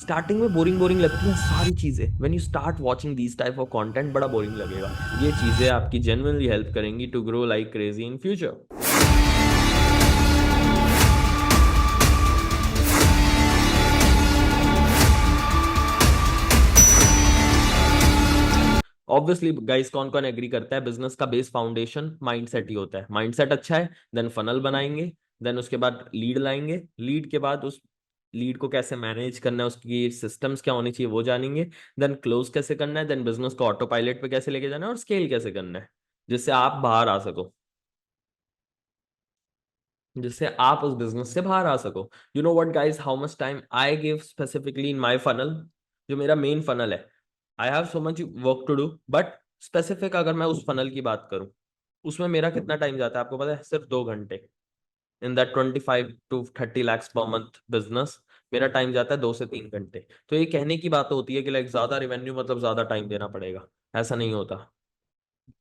Starting में boring boring लगती है सारी चीजें। When you start watching these type of content बड़ा बोरिंग लगेगा। ये चीजें आपकी जेन्युइनली हेल्प करेंगी to grow like crazy in future. Obviously guys, कौन कौन एग्री करता है बिजनेस का बेस फाउंडेशन माइंडसेट ही होता है। माइंडसेट अच्छा है, देन फनल बनाएंगे, देन उसके बाद लीड लाएंगे, लीड के बाद उस लीड को कैसे मैनेज करना है, उसकी सिस्टम्स क्या होनी चाहिए वो जानेंगे, देन क्लोज कैसे करना है, देन बिजनेस को ऑटो पायलट पे कैसे लेके जाना है और स्केल कैसे करना है जिससे आप बाहर आ सको, जिससे आप उस बिजनेस से बाहर आ सको। You know what guys, how much time I give specifically in my funnel, जो मेरा मेन फनल है। I have so much work to do, but specific अगर मैं उस फनल की बात करूं, उसमें मेरा कितना टाइम जाता है आपको पता है? सिर्फ 2 घंटे। In that 25 to 30 lakhs per month business, मेरा टाइम जाता है 2 से 3 घंटे। तो ये कहने की बात होती है कि लाइक ज्यादा रेवेन्यू मतलब ज्यादा टाइम देना पड़ेगा, ऐसा नहीं होता।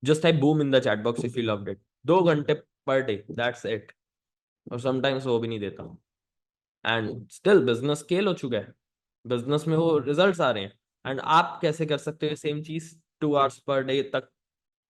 Just type boom in the chat box if you loved it. 2 घंटे पर डे, दैट्स इट। और समटाइम्स वो भी नहीं देता, एंड स्टिल बिजनेस स्केल हो चुका है, बिजनेस में वो रिजल्ट्स आ रहे हैं। एंड आप कैसे कर सकते हो सेम चीज 2 hours पर डे तक?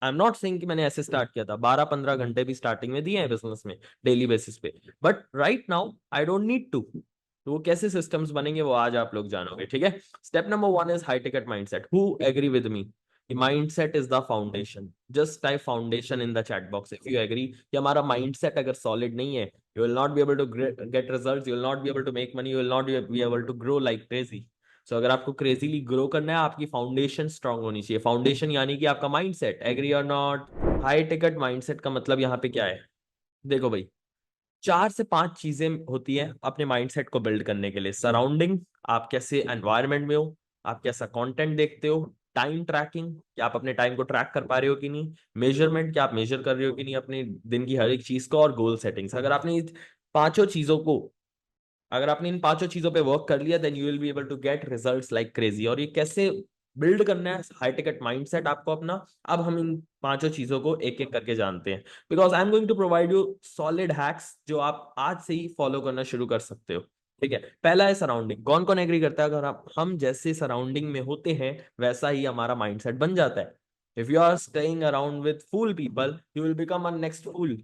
आई एम नॉट सेइंग कि मैंने ऐसे स्टार्ट किया था, 12-15 घंटे भी स्टार्टिंग में दिए हैं बिजनेस में डेली बेसिस पे, but right now I don't need to. तो वो कैसे सिस्टम्स बनेंगे वो आज आप लोग जानोगे, ठीक है। Step number 1 is high ticket mindset. Who agree with me? Mindset is the foundation. Just type foundation in the chat box if you agree कि हमारा माइंडसेट अगर सॉलिड नहीं है, you will not be able to get results, you will not be able to make money, you will not be able to grow like crazy. So अगर आपको crazily grow करना है, आपकी फाउंडेशन स्ट्रांग होनी चाहिए। Foundation यानी कि आपका माइंडसेट। एग्री और नॉट? हाई टिकट माइंडसेट का मतलब यहाँ पे क्या है? देखो भाई, 4 से 5 चीजें होती है अपने माइंडसेट को बिल्ड करने के लिए। सराउंडिंग, आप कैसे एनवायरनमेंट में हो, आप कैसा कंटेंट देखते हो, टाइम ट्रैकिंग, कि आप अपने टाइम को ट्रैक कर पा रहे हो कि नहीं, मेजरमेंट, क्या आप मेजर कर रहे हो कि नहीं अपने दिन की हर एक चीज को, और गोल सेटिंग्स। पांचों चीजों को अगर आपने इन 5 चीजों पे वर्क कर लिया, then you will be able to get results like crazy. और ये कैसे बिल्ड करना है हाई टिकट माइंडसेट आपको अपना, अब हम इन 5 चीजों को एक एक करके जानते हैं। Because I am going to provide you solid hacks जो आप आज से ही फॉलो करना शुरू कर सकते हो, ठीक है। पहला है सराउंडिंग। कौन कौन एग्री करता है अगर हम जैसे सराउंडिंग में होते हैं वैसा ही हमारा माइंडसेट बन जाता है। If you are staying around with fool people, you will become a next fool.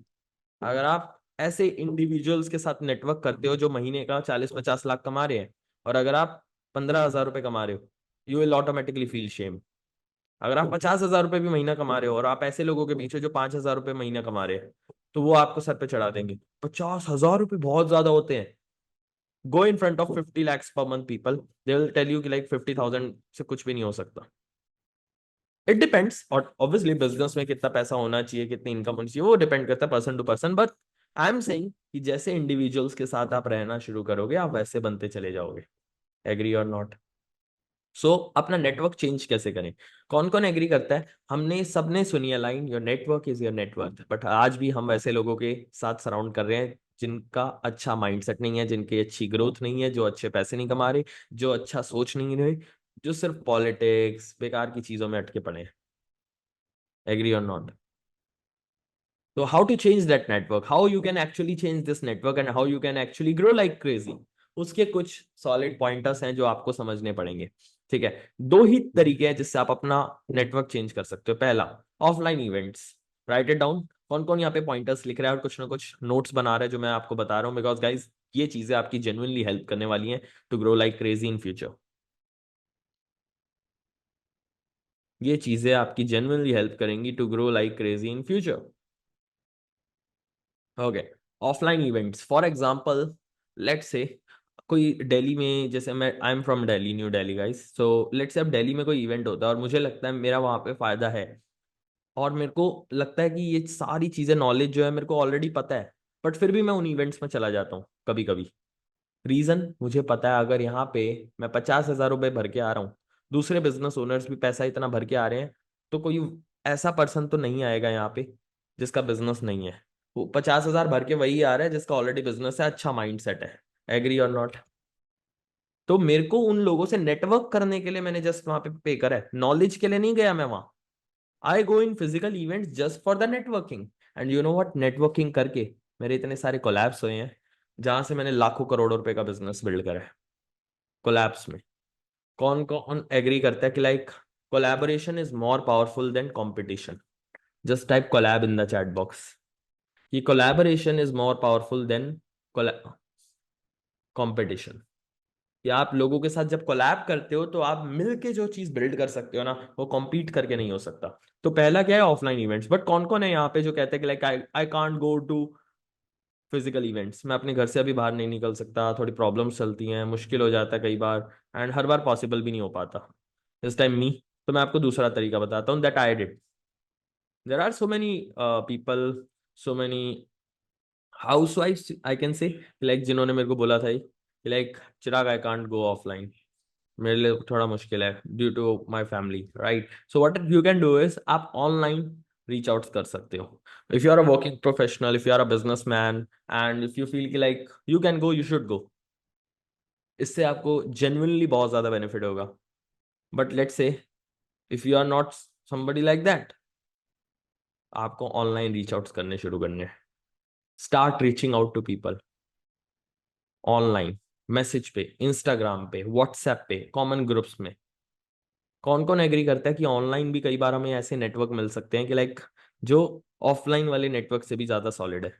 अगर आप ऐसे इंडिविजुअल्स के साथ नेटवर्क करते हो जो महीने का 40-50 लाख कमा रहे हैं, और अगर आप 15,000 रुपए कमा रहे हो, you will automatically feel shame. अगर आप 50,000 रुपए भी महीना कमा रहे हो और आप ऐसे लोगों के बीच हो जो 5,000 रुपए महीना कमा रहे हैं, तो वो आपको सर पे चढ़ा देंगे। 50,000 रुपए बहुत ज्यादा होते हैं। Go in front of 50 lakhs per month people, they will tell you कि लाइक 50,000 से कुछ भी नहीं हो सकता। इट डिपेंड्स, और ऑब्वियसली बिजनेस में कितना पैसा होना चाहिए, कितनी इनकम होनी चाहिए, वो डिपेंड करता है person to person. But I am saying कि जैसे इंडिविजुअल्स के साथ आप रहना शुरू करोगे, आप वैसे बनते चले जाओगे। एग्री और नॉट? सो अपना नेटवर्क चेंज कैसे करें? कौन कौन एग्री करता है? हमने सबने सुनी है line, your network is your net worth. But आज भी हम ऐसे लोगों के साथ सराउंड कर रहे हैं जिनका अच्छा माइंडसेट नहीं है, जिनकी अच्छी ग्रोथ नहीं है, जो अच्छे पैसे नहीं कमा रहे, जो अच्छा सोच नहीं रहे, जो सिर्फ पॉलिटिक्स बेकार की चीजों में अटके पड़े हैं। एग्री और not? So how to change that network? How you can actually change this network and how you can actually grow like crazy? उसके कुछ सॉलिड पॉइंटर्स हैं जो आपको समझने पड़ेंगे, ठीक है। 2 ही तरीके हैं जिससे आप अपना नेटवर्क चेंज कर सकते हो। पहला, offline events. Right it down. कौन कौन यहाँ पे पॉइंटर्स लिख रहा है और कुछ ना कुछ नोट्स बना रहा है जो मैं आपको बता रहा हूँ? बिकॉज गाइज, ये चीजें आपकी जेन्युइनली हेल्प करने वाली हैं to grow like crazy in future. ये चीजें आपकी जेन्युइनली हेल्प करेंगी to grow like crazy in future. Okay. Offline events, for example, let's say कोई दिल्ली में, जैसे मैं I am from Delhi, New Delhi guys. So let's say अब दिल्ली में कोई इवेंट होता है और मुझे लगता है मेरा वहां पे फायदा है, और मेरे को लगता है कि ये सारी चीजें नॉलेज जो है मेरे को ऑलरेडी पता है, बट फिर भी मैं उन इवेंट्स में चला जाता हूँ कभी कभी। रीजन मुझे पता है, अगर यहाँ पे मैं 50,000 रुपये भर के आ रहा हूँ, दूसरे बिजनेस ओनर्स भी पैसा इतना भर के आ रहे हैं, तो कोई ऐसा पर्सन तो नहीं आएगा यहाँ पे जिसका बिजनेस नहीं है। वो 50,000 भर के वही आ रहा है जिसका ऑलरेडी बिजनेस है, अच्छा माइंड सेट है। एग्री और नॉट? तो मेरे को उन लोगों से नेटवर्क करने के लिए मैंने जस्ट वहां पे करा है, नॉलेज के लिए नहीं गया मैं वहां। I go in physical events just for the networking. And you know what, networking करके मेरे इतने सारे कोलैब्स हुए हैं जहां से मैंने लाखों करोड़ों रुपए का बिजनेस बिल्ड करा है, कोलैब्स में। कौन कौन एग्री करता है कि like collaboration is more powerful than competition? Just type collab in the chat box कि collaboration is more powerful than competition. कि आप लोगों के साथ जब कोलैब करते हो तो आप मिलके जो चीज बिल्ड कर सकते हो ना, वो कॉम्पीट करके नहीं हो सकता। तो पहला क्या है, ऑफलाइन इवेंट्स। बट कौन कौन है यहाँ पे जो कहते हैं कि like I I can't go to physical events, मैं अपने घर से अभी बाहर नहीं निकल सकता, थोड़ी प्रॉब्लम्स चलती हैं, मुश्किल हो जाता है कई बार, एंड हर बार पॉसिबल भी नहीं हो पाता। दिस टाइम मी, तो मैं आपको दूसरा तरीका बताता हूँ that I did. There are so many people, so many हाउसवाइफ्स आई कैन से, लाइक जिन्होंने मेरे को बोला था कि like Chirag I can't go offline, मेरे लिए थोड़ा मुश्किल है due to my family, right? So what you can do is आप ऑनलाइन रीच आउट कर सकते हो। If you are a working professional, if you are a business man, and if you feel कि like you can go, you should go. इससे आपको genuinely बहुत ज्यादा benefit होगा। But let's say if you are not somebody like that, आपको online reach out करने शुरू करने हैं। Start reaching out to people online, message पे, इंस्टाग्राम पे, व्हाट्सएप पे, कॉमन ग्रुप्स में। कौन कौन एग्री करता है कि ऑनलाइन भी कई बार हमें ऐसे नेटवर्क मिल सकते हैं कि लाइक जो ऑफलाइन वाले नेटवर्क से भी ज्यादा सॉलिड है?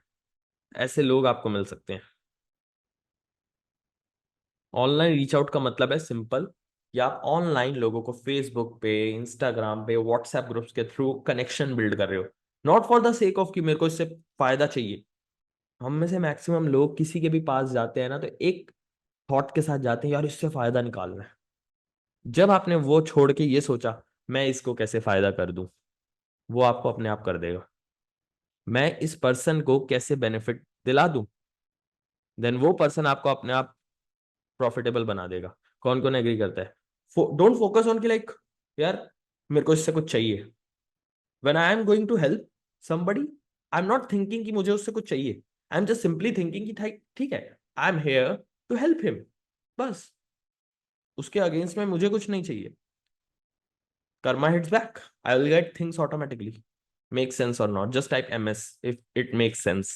ऐसे लोग आपको मिल सकते हैं। ऑनलाइन रीच आउट का मतलब है सिंपल, कि आप ऑनलाइन लोगों को फेसबुक पे, इंस्टाग्राम पे, व्हाट्सएप ग्रुप्स के थ्रू कनेक्शन बिल्ड कर रहे हो। Not for the sake of कि मेरे को इससे फायदा चाहिए। हम में से मैक्सिमम लोग किसी के भी पास जाते हैं ना, तो एक थॉट के साथ जाते हैं, यार इससे फायदा निकालना है। जब आपने वो छोड़ के ये सोचा मैं इसको कैसे फायदा कर दूं, वो आपको अपने आप कर देगा। मैं इस पर्सन को कैसे बेनिफिट दिला दूं, देन वो पर्सन आपको अपने आप प्रॉफिटेबल बना देगा। कौन कौन एग्री करता है? डोंट फोकस ऑन कि लाइक यार मेरे को इससे कुछ चाहिए। When I am going to help somebody, I am not thinking कि मुझे उससे कुछ चाहिए। I am just simply thinking कि ठीक है, I am here to help him, बस। उसके अगेंस्ट में मुझे कुछ नहीं चाहिए। Karma hits back, I will get things automatically. Make sense और not? Just type MS if it makes sense.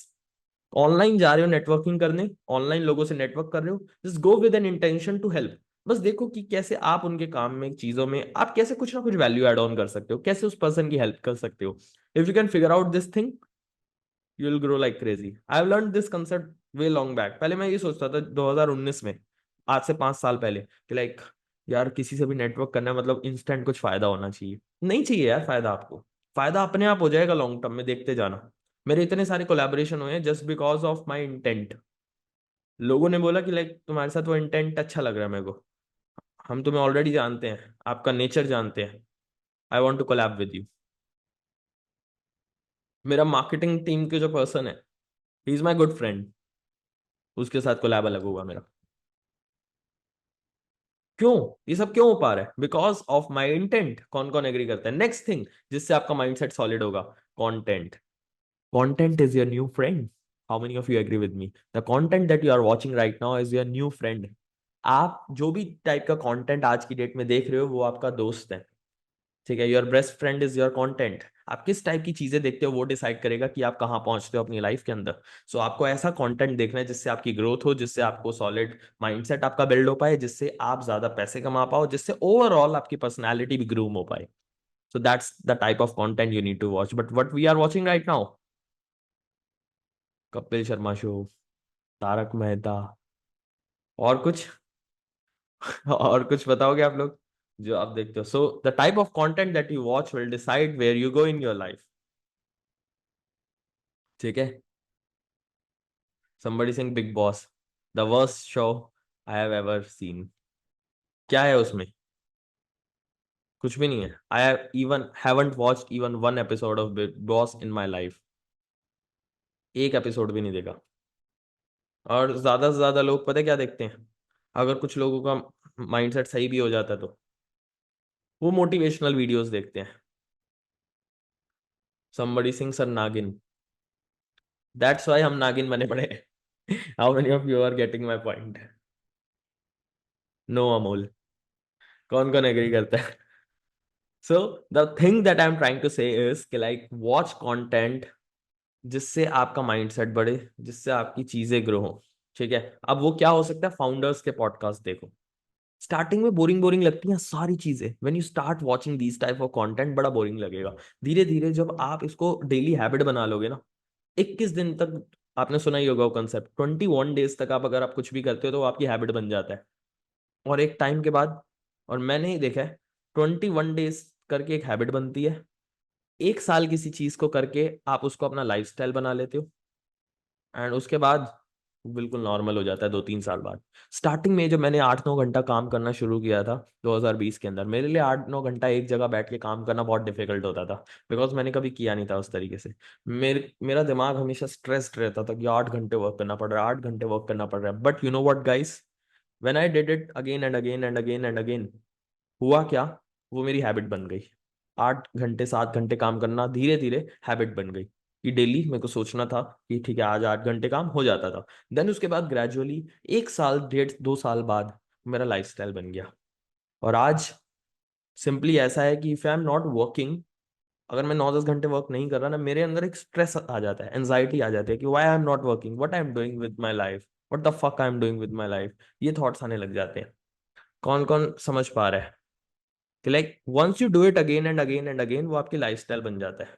Online जा रहे हो नेटवर्किंग करने, ऑनलाइन लोगों से नेटवर्क कर रहे हो, just go with an intention to help. बस देखो कि कैसे आप उनके काम में, चीजों में आप कैसे कुछ ना कुछ वैल्यू एड ऑन कर सकते हो, कैसे उस पर्सन की हेल्प कर सकते हो। If you can figure out this thing, you will grow like crazy. I have learn this concept way long back. पहले मैं ये सोचता था 2019 में, आज से 5 साल पहले, कि लाइक यार किसी से भी नेटवर्क करना है मतलब इंस्टेंट कुछ फायदा होना चाहिए। नहीं चाहिए यार फायदा आपको, फायदा अपने आप हो जाएगा लॉन्ग टर्म में, देखते जाना। मेरे इतने सारे कोलैबोरेशन हुए हैं just because of my intent. लोगों ने बोला कि लाइक तुम्हारे साथ वो इंटेंट अच्छा लग रहा है मेरे को, हम तुम्हें ऑलरेडी जानते हैं, आपका नेचर जानते हैं, I want to collab with you. मेरा मार्केटिंग टीम के जो पर्सन है, he is my good friend, उसके साथ कोलैब अलग होगा मेरा। क्यों? ये सब क्यों हो पा रहा है? Because of my intent. कौन कौन एग्री करता है? नेक्स्ट थिंग जिससे आपका माइंडसेट सॉलिड होगा, content. Content is your new friend. How many of you agree with me? The content that you are watching right now is your new friend. आप जो भी टाइप का content आज की date में देख रहे हो, वो आपका दोस्त है। ठीक है, your best friend is your content. आप किस टाइप की चीजें देखते हो, वो डिसाइड करेगा कि आप कहाँ पहुंचते हो अपनी लाइफ के अंदर। सो आपको ऐसा कंटेंट देखना है जिससे आपकी ग्रोथ हो, जिससे आपको सॉलिड माइंडसेट आपका बिल्ड हो पाए, जिससे आप ज्यादा पैसे कमा पाओ, जिससे ओवरऑल आपकी पर्सनैलिटी भी ग्रूम हो पाए। So that's the type of content you need to watch. But what we are watching right now, Kapil Sharma show, Tarak Mehta, और कुछ और कुछ बताओगे आप लोग जो आप देखते हो? So the type of content that you watch will decide where you go in your life. ठीक है? somebody saying Bigg Boss, the worst show I have ever seen. क्या है उसमें? कुछ भी नहीं है। I have even haven't watched even one episode of Bigg Boss in my life. एक एपिसोड भी नहीं देखा। और ज्यादा से ज्यादा लोग पता है क्या देखते हैं? अगर कुछ लोगों का माइंडसेट सही भी हो जाता है तो वो मोटिवेशनल वीडियोस देखते हैं। somebody sings a Naagin, that's why हम नागिन बने पड़े। How many of you are getting my point? No Amol. कौन कौन एग्री करता है? So the thing that I am trying to say is कि लाइक वॉच कंटेंट जिससे आपका माइंडसेट बढ़े, जिससे आपकी चीजें ग्रो हो। ठीक है? अब वो क्या हो सकता है? फाउंडर्स के पॉडकास्ट देखो। स्टार्टिंग में बोरिंग बोरिंग लगती हैं सारी चीजें, when you start watching these type of content बड़ा बोरिंग लगेगा। धीरे धीरे जब आप इसको डेली हैबिट बना लोगे ना, 21 दिन तक, आपने सुना ही होगा वो कंसेप्ट, 21 डेज तक आप अगर आप कुछ भी करते हो तो वो आपकी हैबिट बन जाता है। और एक टाइम के बाद, और मैंने ही देखा है, 21 डेज करके एक हैबिट बनती है। 1 साल किसी चीज को करके आप उसको अपना लाइफस्टाइल बना लेते हो, एंड उसके बाद बिल्कुल नॉर्मल हो जाता है 2-3 साल बाद। स्टार्टिंग में जब मैंने 8-9 घंटा काम करना शुरू किया था 2020 के अंदर, मेरे लिए 8-9 घंटा एक जगह बैठ के काम करना बहुत डिफिकल्ट होता था, बिकॉज मैंने कभी किया नहीं था उस तरीके से। मेरा दिमाग हमेशा स्ट्रेस्ड रहता था कि 8 घंटे वर्क करना पड़ रहा है, 8 घंटे वर्क करना पड़ रहा है। But you know what guys, when I did it again and again and again and again, हुआ क्या, वो मेरी हैबिट बन गई। 8 घंटे 7 घंटे काम करना धीरे धीरे हैबिट बन गई, कि डेली मेरे को सोचना था कि ठीक है आज 8 घंटे काम हो जाता था। देन उसके बाद ग्रेजुअली 1 साल 1.5 2 साल बाद मेरा लाइफस्टाइल बन गया। और आज सिंपली ऐसा है कि if I am not working, अगर मैं 9-10 घंटे वर्क नहीं कर रहा ना, मेरे अंदर एक स्ट्रेस आ जाता है, एंजाइटी आ जाती है कि why I am not working, what I am doing with my life, what the fuck I am doing with my life, ये थॉट्स आने लग जाते हैं। कौन कौन समझ पा रहा है कि like once you do it again and again and again, वो आपकी लाइफस्टाइल बन जाता है।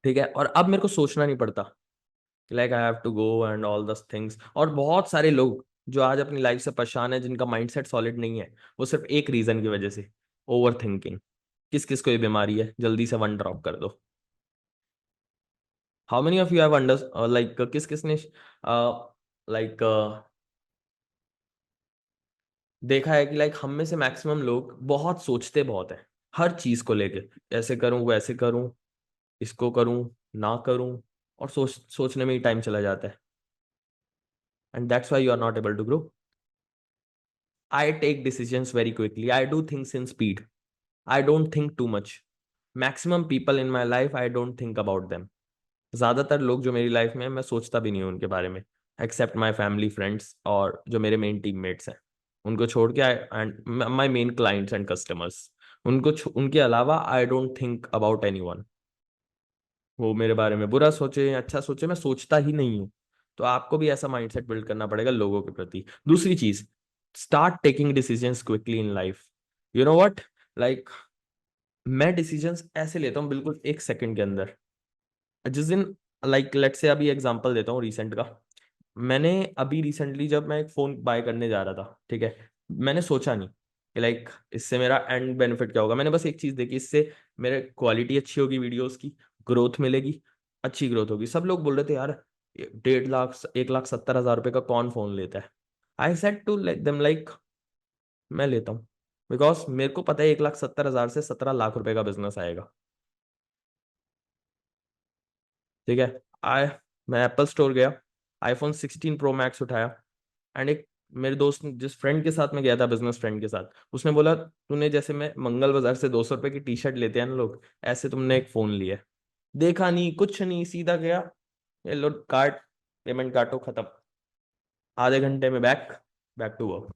ठीक है, और अब मेरे को सोचना नहीं पड़ता कि like I have to go and all this things. और बहुत सारे लोग जो आज अपनी लाइफ से परेशान है, जिनका माइंडसेट सॉलिड नहीं है, वो सिर्फ एक रीजन की वजह से, ओवर थिंकिंग। किस किस को ये बीमारी है, जल्दी से वन ड्रॉप कर दो। How many of you have under like, किस किसने लाइक देखा है कि लाइक हम में से मैक्सिमम लोग बहुत सोचते बहुत है, हर चीज को लेके, ऐसे करूं वैसे करूं, इसको करूं ना करूं, और सोचने में ही टाइम चला जाता है। And that's why you are not able to grow. I take decisions very quickly, I do things in speed, I don't think too much. Maximum people in my life I don't think about them. ज्यादातर लोग जो मेरी life में है, मैं सोचता भी नहीं हूँ उनके बारे में, एक्सेप्ट माई फैमिली फ्रेंड्स और जो मेरे मेन टीममेट्स हैं, उनको छोड़ के, and my main clients and customers, उनके अलावा आई डोंट थिंक अबाउट एनी। वो मेरे बारे में बुरा सोचे या अच्छा सोचे, मैं सोचता ही नहीं हूँ। तो आपको भी ऐसा माइंडसेट बिल्ड करना पड़ेगा लोगों के प्रति। दूसरी चीज, start taking decisions quickly in life. You know what, like मैं डिसीजंस ऐसे लेता हूँ बिल्कुल 1 सेकंड के अंदर। जिस दिन, लाइक लेट से अभी एग्जांपल देता हूँ रिसेंट का। मैंने अभी रिसेंटली जब मैं एक फोन बाय करने जा रहा था, ठीक है, मैंने सोचा नहीं कि लाइक इससे मेरा एंड बेनिफिट क्या होगा। मैंने बस एक चीज देखी, इससे मेरे क्वालिटी अच्छी होगी वीडियोस की, ग्रोथ मिलेगी, अच्छी ग्रोथ होगी। सब लोग बोल रहे थे यार 1.5 लाख 1,70,000 रुपए का कौन फोन लेता है। I said to them like मैं लेता हूँ, बिकॉज मेरे को पता है 1,70,000 से 17 लाख रुपए का बिजनेस आएगा। ठीक है, आए, मैं एप्पल स्टोर गया, आईफोन 16 प्रो मैक्स उठाया, एंड एक मेरे दोस्त जिस फ्रेंड के साथ मैं गया था, बिजनेस फ्रेंड के साथ, उसने बोला तूने जैसे मैं मंगल बाजार से 200 रुपए की टी शर्ट लेते हैं ना लोग, ऐसे तुमने एक फोन लिया है। देखा नहीं कुछ नहीं, सीधा गया, ये लो कार्ड, पेमेंट काटो, खत्म। आधे घंटे में बैक बैक टू वर्क।